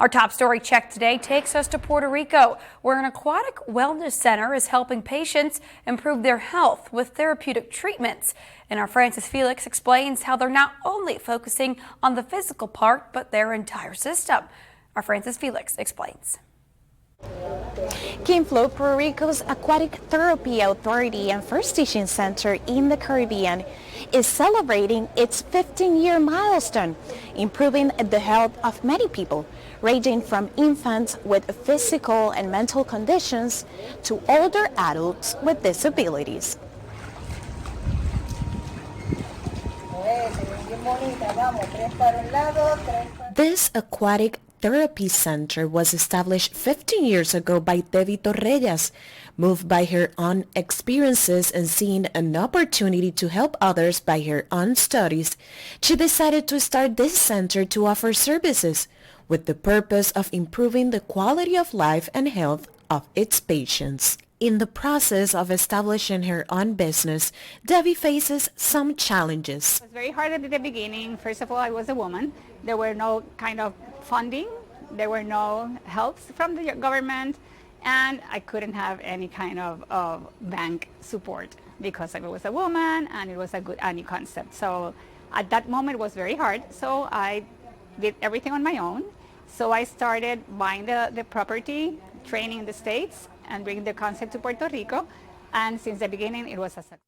Our top story check today takes us to Puerto Rico, where an aquatic wellness center is helping patients improve their health with therapeutic treatments. And our Francis Felix explains how they're not only focusing on the physical part, but their entire system. Our Francis Felix explains. KingFloat, Puerto Rico's aquatic therapy authority and first teaching center in the Caribbean, is celebrating its 15-year milestone, improving the health of many people, ranging from infants with physical and mental conditions to older adults with disabilities. This aquatic therapy center was established 15 years ago by Debbie Torrellas. Moved by her own experiences and seeing an opportunity to help others by her own studies, she decided to start this center to offer services with the purpose of improving the quality of life and health of its patients. In the process of establishing her own business, Debbie faces some challenges. It was very hard at the beginning. First of all, I was a woman. There were no kind of funding. There were no helps from the government, and I couldn't have any kind of bank support because I was a woman and it was a new concept. So at that moment it was very hard. So I did everything on my own. So I started buying the property, training in the States, and bringing the concept to Puerto Rico. And since the beginning, it was a success.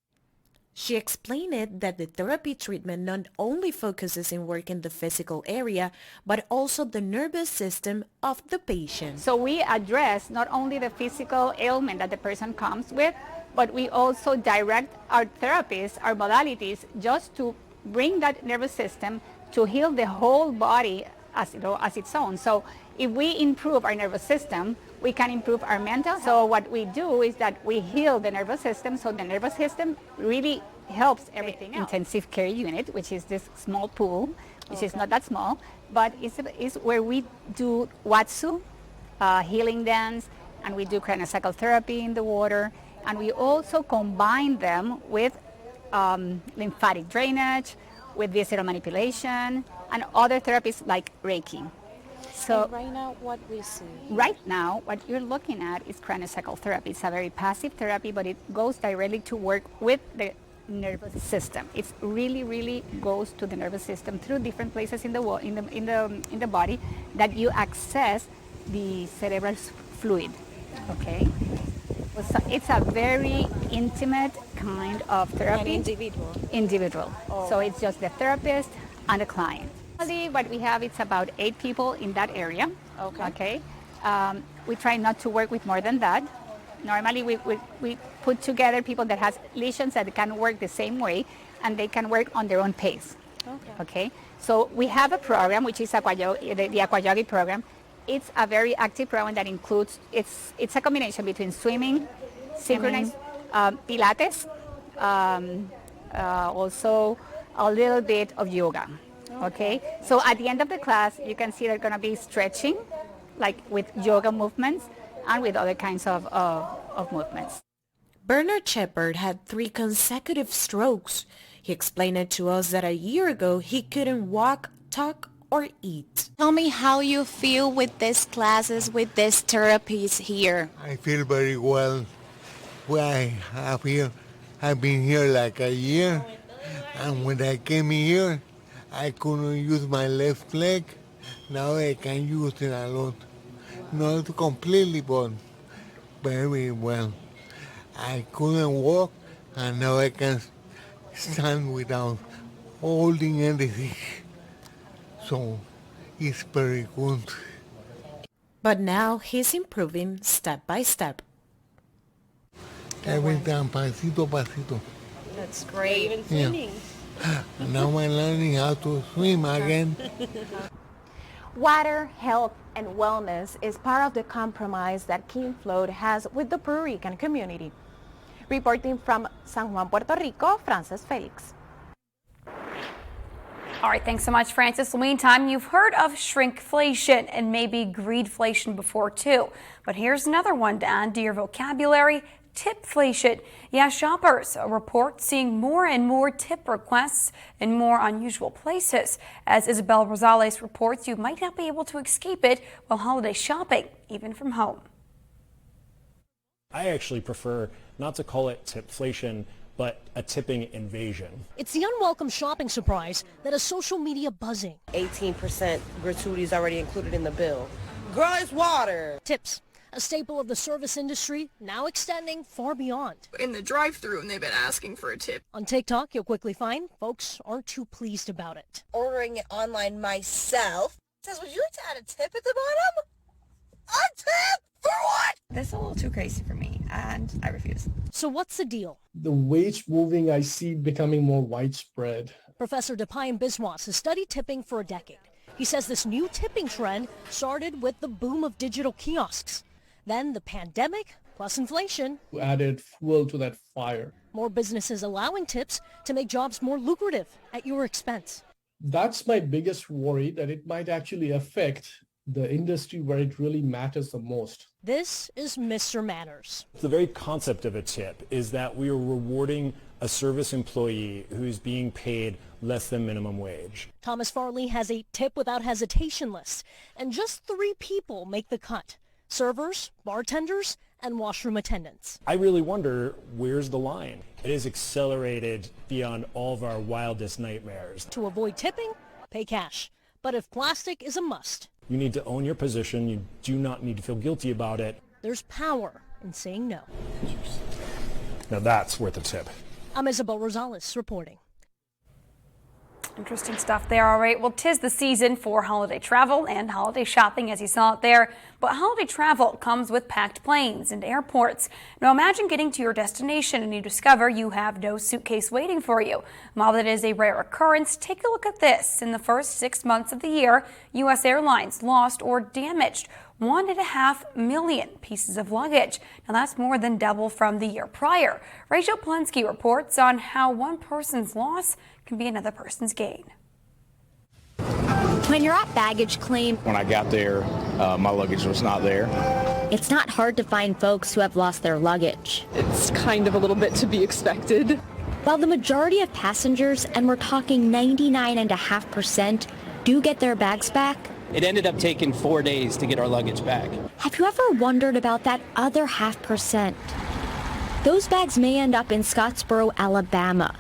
She explained that the therapy treatment not only focuses in working the physical area, but also the nervous system of the patient. So we address not only the physical ailment that the person comes with, but we also direct our therapies, our modalities, just to bring that nervous system to heal the whole body as its own. So if we improve our nervous system, we can improve our mental health. So what we do is that we heal the nervous system, so the nervous system really helps everything else. Intensive care unit, which is this small pool, which is not that small, but it's where we do Watsu, healing dance, and we do craniosacral therapy in the water, and we also combine them with lymphatic drainage, with visceral manipulation, and other therapies like Reiki. So right now, what we see? Right now, what you're looking at is craniosacral therapy. It's a very passive therapy, but it goes directly to work with the nervous system. It really goes to the nervous system through different places in the body that you access the cerebral fluid. Okay, so it's a very intimate kind of therapy. And individual. Individual. Oh. So it's just the therapist and the client. What we have, it's about 8 people in that area. Okay. We try not to work with more than that. Normally we put together people that has lesions that can work the same way, and they can work on their own pace. Okay. So we have a program which is the Aquayogi program. It's a very active program that includes, it's a combination between swimming, synchronized Pilates, also a little bit of yoga. Okay, so at the end of the class, you can see they're going to be stretching, like with yoga movements and with other kinds of movements. Bernard Shepard had 3 consecutive strokes. He explained it to us that a year ago he couldn't walk, talk, or eat. Tell me how you feel with these classes, with these therapies here. I feel very well. I've been here like a year, and when I came here, I couldn't use my left leg. Now I can use it a lot. Not completely, but very well. I couldn't walk, and now I can stand without holding anything. So it's very good. But now he's improving step by step. Every time, pasito, pasito. That's great. Even swimming. Now I'm learning how to swim again. Water, health, and wellness is part of the compromise that KingFloat has with the Puerto Rican community. Reporting from San Juan, Puerto Rico, Francis Felix. All right, thanks so much, Francis. Meantime, you've heard of shrinkflation and maybe greedflation before too. But here's another one to add to your vocabulary: tipflation. Yeah, shoppers report seeing more and more tip requests in more unusual places. As Isabel Rosales reports, you might not be able to escape it while holiday shopping, even from home. I actually prefer not to call it tipflation, but a tipping invasion. It's the unwelcome shopping surprise that has social media buzzing. 18% gratuity is already included in the bill. Girl, it's water. Tips, a staple of the service industry, now extending far beyond. In the drive-thru, and they've been asking for a tip. On TikTok, you'll quickly find folks aren't too pleased about it. Ordering it online myself. It says, would you like to add a tip at the bottom? A tip? For what? That's a little too crazy for me, and I refuse. So what's the deal? The wage moving, I see becoming more widespread. Professor Depayam Biswas has studied tipping for a decade. He says this new tipping trend started with the boom of digital kiosks. Then the pandemic plus inflation Added fuel to that fire. more businesses allowing tips to make jobs more lucrative at your expense. That's my biggest worry, that it might actually affect the industry where it really matters the most. This is Mr. Manners. The very concept of a tip is that we are rewarding a service employee who's being paid less than minimum wage. Thomas Farley has a tip without hesitation list, and just 3 people make the cut: servers, bartenders, and washroom attendants. I really wonder, where's the line? It has accelerated beyond all of our wildest nightmares. To avoid tipping, pay cash. But if plastic is a must, You need to own your position. You do not need to feel guilty about it. there's power in saying no. Now that's worth a tip. I'm Isabel Rosales reporting. Interesting stuff there. All right. Well, 'tis the season for holiday travel and holiday shopping, as you saw it there. But holiday travel comes with packed planes and airports. Now imagine getting to your destination and you discover you have no suitcase waiting for you. While that is a rare occurrence, take a look at this. In the first 6 months of the year, U.S. Airlines lost or damaged 1.5 million pieces of luggage. Now that's more than double from the year prior. Rachel Polensky reports on how one person's loss can be another person's gain. When you're at baggage claim, When I got there, my luggage was not there. it's not hard to find folks who have lost their luggage. It's kind of a little bit to be expected. While the majority of passengers, and we're talking 99.5%, do get their bags back, It ended up taking 4 days to get our luggage back. have you ever wondered about that other 0.5%? Those bags may end up in Scottsboro, Alabama,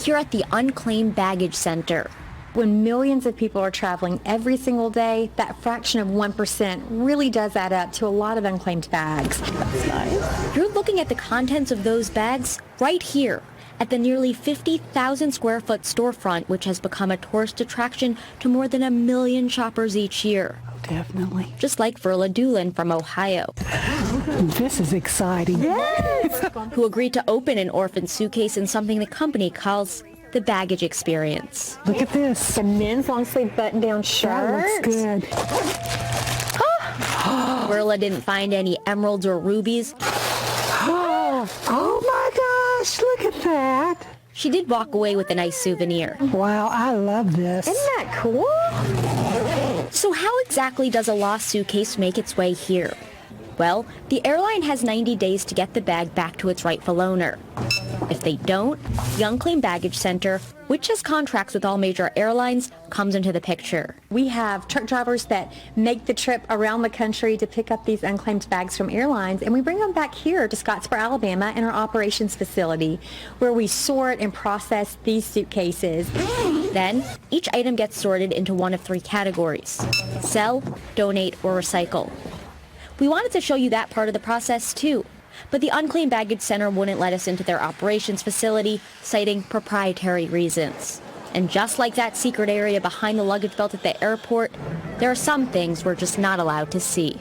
here at the Unclaimed Baggage Center. When millions of people are traveling every single day, that fraction of 1% really does add up to a lot of unclaimed bags. That's nice. You're looking at the contents of those bags right here at the nearly 50,000 square foot storefront, which has become a tourist attraction to more than 1 million shoppers each year. Definitely. Just like Verla Doolin from Ohio, This is exciting. Yes! who agreed to open an orphan suitcase in something the company calls the baggage experience. Look at this. A men's long sleeve button down shirt. That looks good. Verla didn't find any emeralds or rubies. Oh my gosh, look at that. She did walk away with a nice souvenir. Wow, I love this. Isn't that cool? So how exactly does a lost suitcase make its way here? Well, the airline has 90 days to get the bag back to its rightful owner. If they don't, the Unclaimed Baggage Center, which has contracts with all major airlines, comes into the picture. We have truck drivers that make the trip around the country to pick up these unclaimed bags from airlines, and we bring them back here to Scottsboro, Alabama, in our operations facility, where we sort and process these suitcases. Then, each item gets sorted into one of 3 categories: sell, donate, or recycle. We wanted to show you that part of the process too, but the Unclaimed Baggage Center wouldn't let us into their operations facility, citing proprietary reasons. And just like that secret area behind the luggage belt at the airport, there are some things we're just not allowed to see.